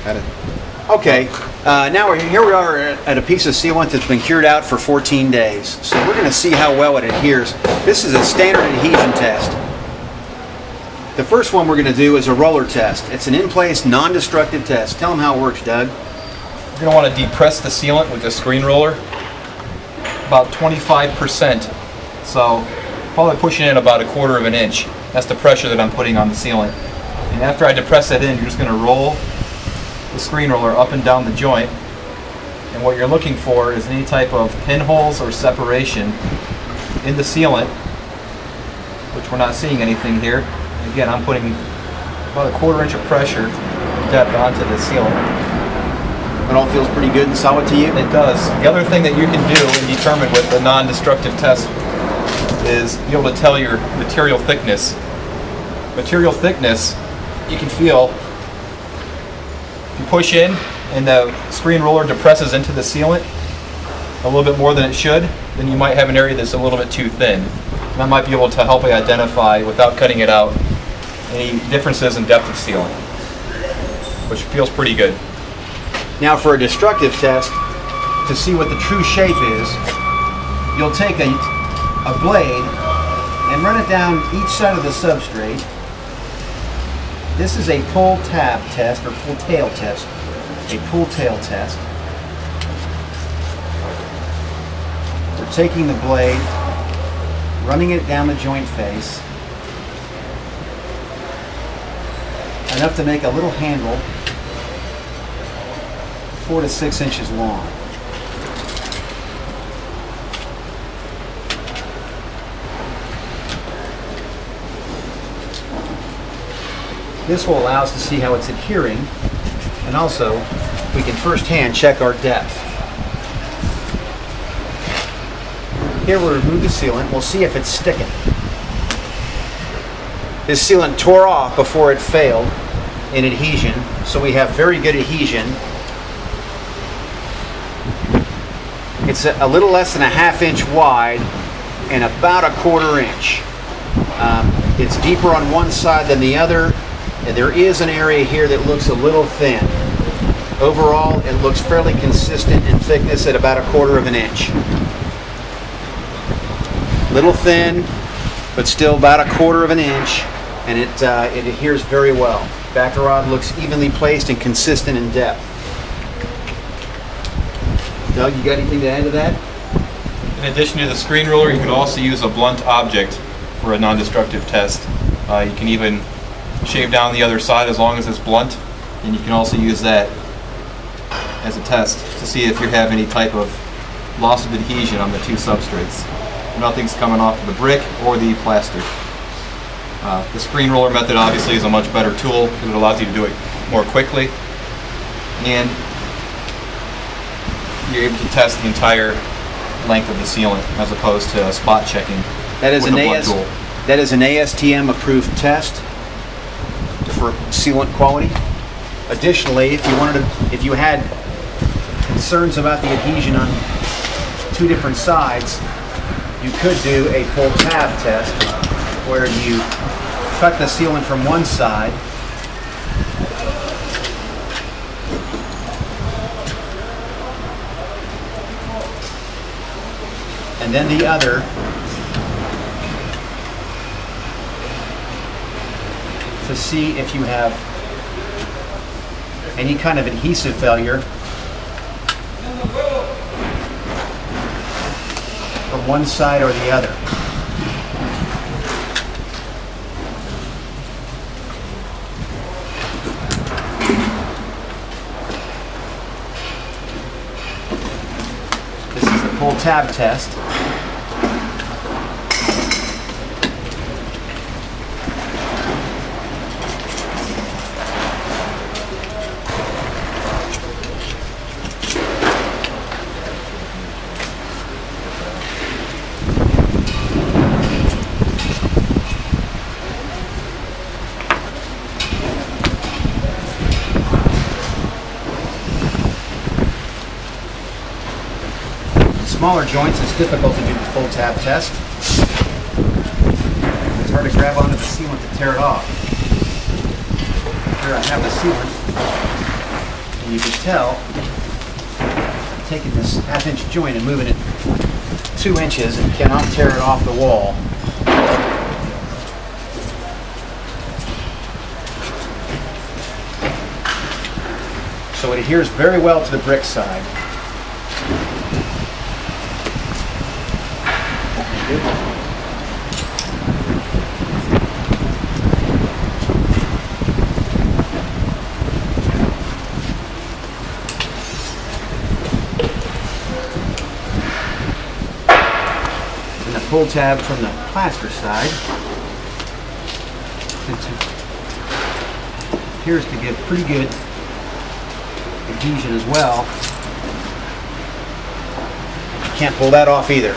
Got it. Okay, now here we are at a piece of sealant that's been cured out for 14 days. So we're going to see how well it adheres. This is a standard adhesion test. The first one we're going to do is a roller test. It's an in-place, non-destructive test. Tell them how it works, Doug. You're going to want to depress the sealant with the screen roller about 25%. So probably pushing in about 1/4 of an inch. That's the pressure that I'm putting on the sealant. And after I depress it in, you're just going to roll the screen roller up and down the joint, and what you're looking for is any type of pinholes or separation in the sealant, which we're not seeing anything here. Again, I'm putting about 1/4 inch of pressure depth onto the sealant. It all feels pretty good and solid to you? It does. The other thing that you can do and determine with the non-destructive test is be able to tell your material thickness. Material thickness, you can feel. If you push in and the screen roller depresses into the sealant a little bit more than it should, then you might have an area that's a little bit too thin. And that might be able to help you identify, without cutting it out, any differences in depth of sealant, which feels pretty good. Now for a destructive test, to see what the true shape is, you'll take a blade and run it down each side of the substrate. This is a pull tab test, or pull tail test. A pull tail test. We're taking the blade, running it down the joint face, enough to make a little handle 4 to 6 inches long. This will allow us to see how it's adhering, and also we can firsthand check our depth. Here we'll remove the sealant. We'll see if it's sticking. This sealant tore off before it failed in adhesion, so we have very good adhesion. It's a little less than a 1/2 inch wide and about 1/4 inch. It's deeper on one side than the other. And there is an area here that looks a little thin. Overall, it looks fairly consistent in thickness at about 1/4 of an inch. Little thin, but still about 1/4 of an inch, and it adheres very well. Backer rod looks evenly placed and consistent in depth. Doug, you got anything to add to that? In addition to the screen roller, you could also use a blunt object for a non-destructive test. You can even shave down the other side as long as it's blunt, and you can also use that as a test to see if you have any type of loss of adhesion on the two substrates. Nothing's coming off of the brick or the plaster. The screen roller method obviously is a much better tool because it allows you to do it more quickly, and you're able to test the entire length of the sealant as opposed to spot checking with a blunt tool. That is an ASTM approved test for sealant quality. Additionally, if you had concerns about the adhesion on two different sides, you could do a pull tab test where you cut the sealant from one side and then the other, to see if you have any kind of adhesive failure from one side or the other. This is the pull tab test. Smaller joints, it's difficult to do the full tab test. It's hard to grab onto the sealant to tear it off. Here I have the sealant. And you can tell, I'm taking this half-inch joint and moving it 2 inches and cannot tear it off the wall. So it adheres very well to the brick side. And the pull tab from the plaster side appears to give pretty good adhesion as well. Can't pull that off either.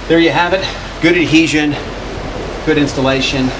There you have it. Good adhesion, good installation.